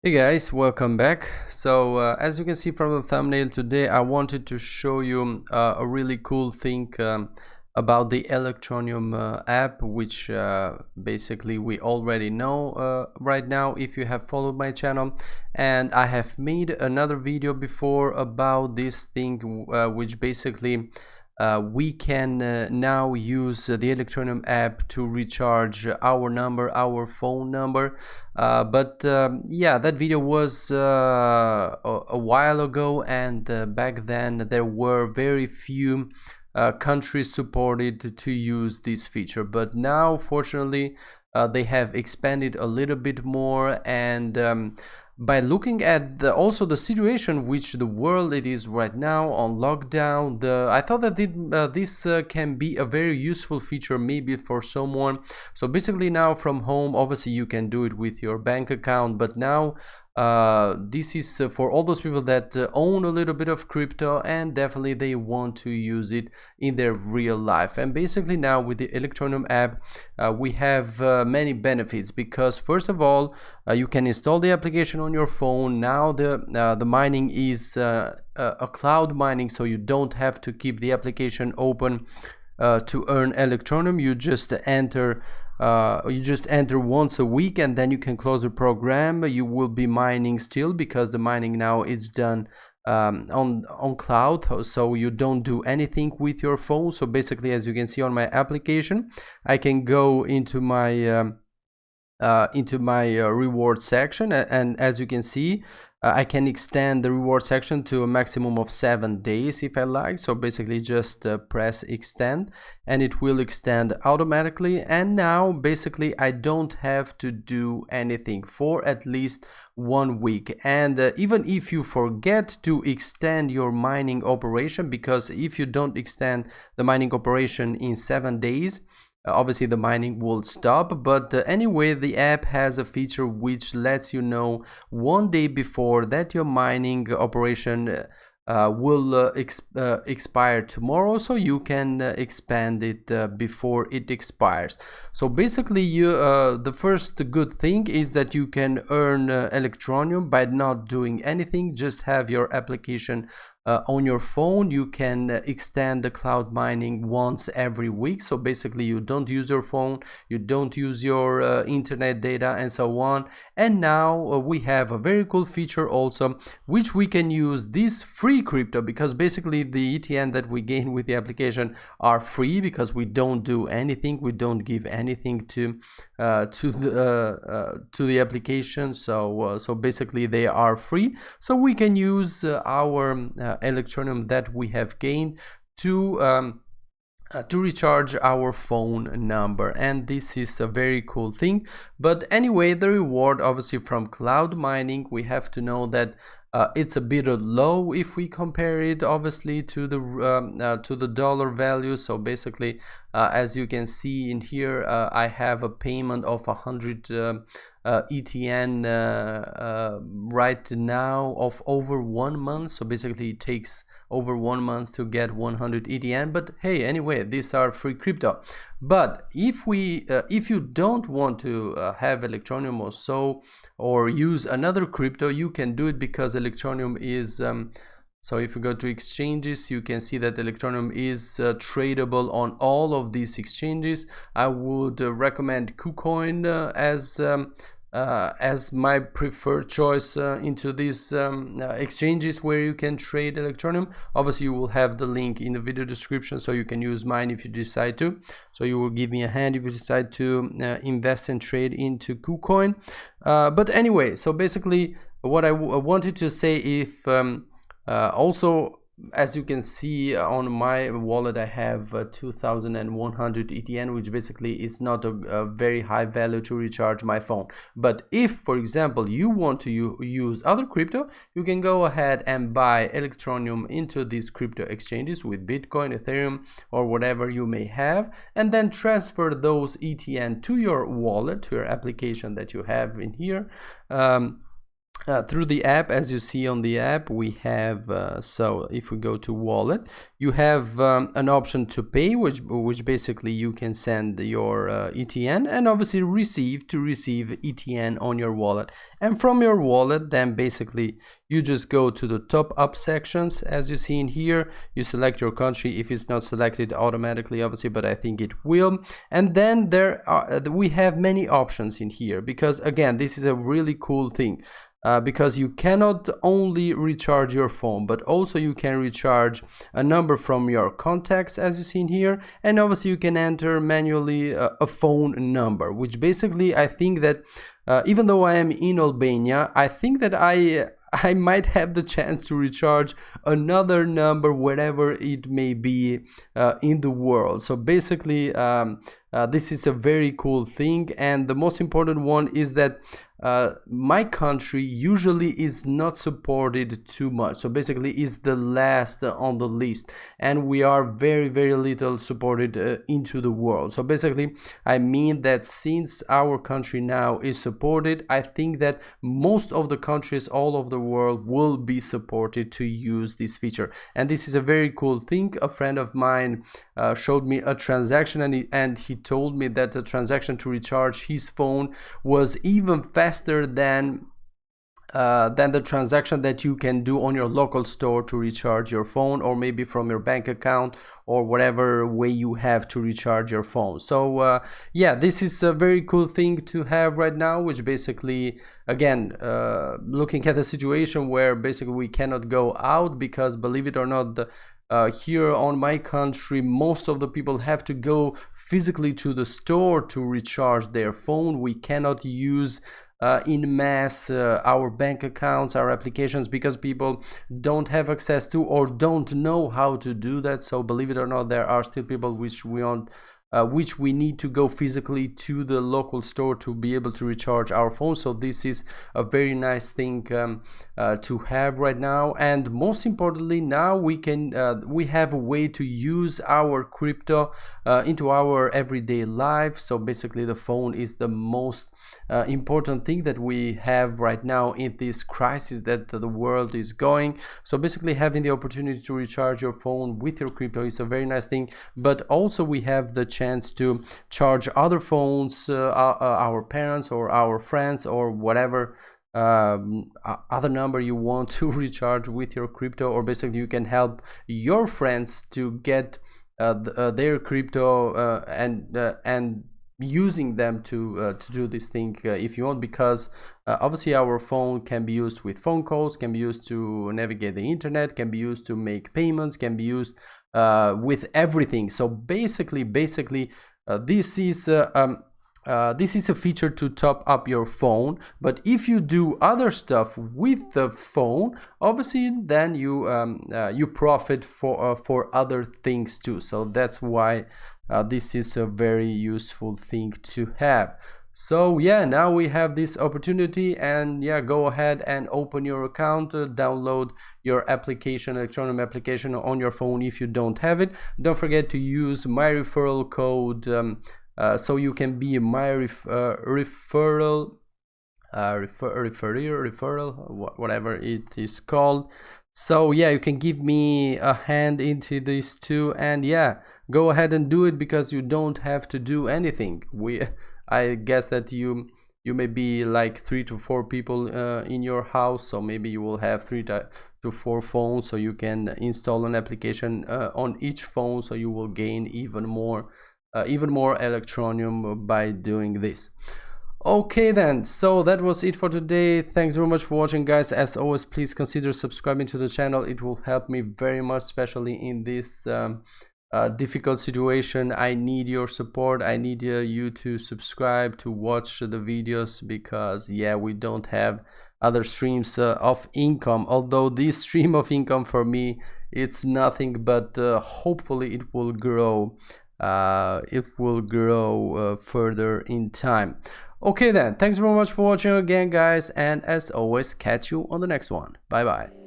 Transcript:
Hey guys, welcome back. So as you can see from the thumbnail, today I wanted to show you a really cool thing about the Electroneum app, which basically we already know right now if you have followed my channel. And I have made another video before about this thing, which basically we can now use the Electroneum app to recharge our phone number. Yeah, that video was a while ago, and back then there were very few countries supported to use this feature. But now, fortunately, they have expanded a little bit more, and by looking at also the situation which the world it is right now on lockdown, I thought that this can be a very useful feature maybe for someone. So basically now from home, obviously you can do it with your bank account, but now this is for all those people that own a little bit of crypto and definitely they want to use it in their real life. And basically now with the Electroneum app we have many benefits, because first of all you can install the application on your phone. Now the mining is a cloud mining, so you don't have to keep the application open to earn Electroneum. You just enter once a week and then you can close the program. You will be mining still, because the mining now is done on cloud, so you don't do anything with your phone. So basically, as you can see on my application, I can go into my reward section, and as you can see, I can extend the reward section to a maximum of 7 days if I like. So basically just press extend and it will extend automatically. And now basically I don't have to do anything for at least 1 week. And even if you forget to extend your mining operation, because if you don't extend the mining operation in 7 days, obviously the mining will stop. But anyway, the app has a feature which lets you know 1 day before that your mining operation will expire tomorrow, so you can expand it before it expires. So basically the first good thing is that you can earn Electroneum by not doing anything. Just have your application on your phone. You can extend the cloud mining once every week. So basically you don't use your phone, you don't use your internet data and so on. And now we have a very cool feature also, which we can use this free crypto, because basically the ETN that we gain with the application are free, because we don't do anything, we don't give anything to the application. So basically they are free, so we can use our Electroneum that we have gained to recharge our phone number. And this is a very cool thing. But anyway, the reward obviously from cloud mining, we have to know that it's a bit low if we compare it obviously to the dollar value. So basically as you can see in here, I have a payment of 100 ETN right now of over 1 month. So basically it takes over 1 month to get 100 ETN. But hey, anyway, these are free crypto. But if you don't want to have Electroneum or use another crypto, you can do it, because Electroneum is so if you go to exchanges, you can see that Electroneum is tradable on all of these exchanges. I would recommend KuCoin as my preferred choice into these exchanges where you can trade Electroneum. Obviously you will have the link in the video description, so you can use mine if you decide to. So you will give me a hand if you decide to invest and trade into KuCoin. But anyway, so basically what I wanted to say, if also, as you can see on my wallet, I have 2,100 ETN, which basically is not a very high value to recharge my phone. But if, for example, you want to use other crypto, you can go ahead and buy Electroneum into these crypto exchanges with Bitcoin, Ethereum, or whatever you may have, and then transfer those ETN to your wallet, to your application that you have in here. through the app. As you see on the app, we have so if we go to wallet, you have an option to pay, which basically you can send your ETN and obviously receive ETN on your wallet. And from your wallet, then basically you just go to the top up sections. As you see in here, you select your country if it's not selected automatically, obviously, but I think it will. And then we have many options in here, because again, this is a really cool thing. Because you cannot only recharge your phone, but also you can recharge a number from your contacts, as you see in here, and obviously you can enter manually a phone number, which basically I think that even though I am in Albania, I think that I might have the chance to recharge another number wherever it may be in the world. So basically this is a very cool thing, and the most important one is that my country usually is not supported too much, so basically is the last on the list, and we are very little supported into the world. So basically I mean that since our country now is supported, I think that most of the countries all over the world will be supported to use this feature, and this is a very cool thing. A friend of mine showed me a transaction, and he told me that the transaction to recharge his phone was even faster than the transaction that you can do on your local store to recharge your phone, or maybe from your bank account, or whatever way you have to recharge your phone. So yeah, this is a very cool thing to have right now, which basically, again, looking at the situation where basically we cannot go out, because believe it or not, here on my country, most of the people have to go physically to the store to recharge their phone. We cannot use in mass our bank accounts, our applications, because people don't have access to or don't know how to do that. So believe it or not, there are still people which we need to go physically to the local store to be able to recharge our phone. So this is a very nice thing to have right now. And most importantly, now we have a way to use our crypto into our everyday life. So basically the phone is the most important thing that we have right now in this crisis that the world is going. So basically having the opportunity to recharge your phone with your crypto is a very nice thing, but also we have the chance to charge other phones, our parents or our friends or whatever other number you want to recharge with your crypto, or basically you can help your friends to get their crypto and using them to do this thing if you want, because obviously our phone can be used with phone calls, can be used to navigate the internet, can be used to make payments, can be used with everything. So basically this is a feature to top up your phone, but if you do other stuff with the phone, obviously then you profit for other things too. So that's why this is a very useful thing to have. So yeah, now we have this opportunity, and yeah, go ahead and open your account, download your application, Electroneum application on your phone if you don't have it. Don't forget to use my referral code so you can be my referral, whatever it is called. So yeah, you can give me a hand into this too, and yeah, go ahead and do it, because you don't have to do anything. I guess that you may be like 3 to 4 people in your house, so maybe you will have 3 to 4 phones, so you can install an application on each phone, so you will gain even more Electroneum by doing this. Okay then, so that was it for today. Thanks very much for watching, guys. As always, please consider subscribing to the channel. It will help me very much, especially in this difficult situation. I need your support. I need you to subscribe, to watch the videos, because yeah, we don't have other streams of income, although this stream of income for me, it's nothing, but hopefully it will grow. Further in time. Okay then, thanks very much for watching again, guys, and as always, catch you on the next one. Bye bye.